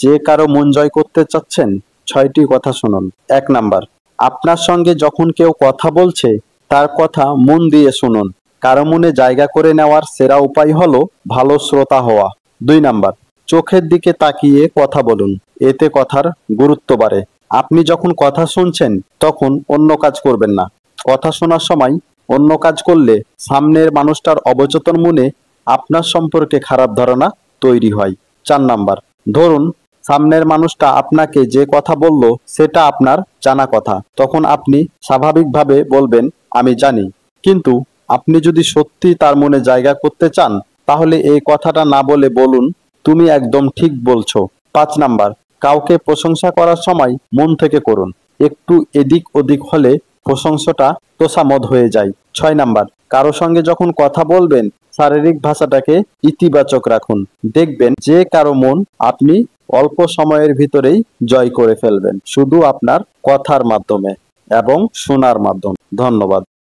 যে কারো মন জয় করতে চাচ্ছেন, 6টি কথা শুনুন। 1 নাম্বার, আপনার সঙ্গে যখন কেউ কথা বলছে তার কথা মন দিয়ে শুনুন। কারো মনে জায়গা করে নেওয়ার সেরা উপায় হলো ভালো শ্রোতা হওয়া। 2 নাম্বার, চোখের দিকে তাকিয়ে কথা বলুন, এতে কথার গুরুত্ব বাড়ে। আপনি যখন কথা শুনছেন তখন অন্য কাজ করবেন না। কথা শোনার সময় অন্য কাজ করলে সামনের মানুষটার অবচেতন মনে আপনার সম্পর্কে খারাপ ধারণা তৈরি হয়। 4 নাম্বার, ধরুন সামনের মানুষটা আপনাকে যে কথা বলল সেটা আপনার জানা কথা, তখন আপনি স্বাভাবিকভাবে বলবেন আমি জানি। কিন্তু আপনি যদি সত্যি তার মনে জায়গা করতে চান তাহলে এই কথাটা না বলে বলুন তুমি একদম ঠিক বলছো। 5 নাম্বার, কাউকে প্রশংসা করার সময় মন থেকে করুন। একটু এদিক ওদিক হলে প্রশংসাটা তোষামোদ হয়ে যায়। 6 নাম্বার, কারো সঙ্গে যখন কথা বলবেন শারীরিক ভাষাটাকে ইতিবাচক রাখুন। দেখবেন যে কারো মন আপনি অল্প সময়ের ভিতরেই জয় করে ফেলবেন, শুধু আপনার কথার মাধ্যমে এবং শোনার মাধ্যমে। ধন্যবাদ।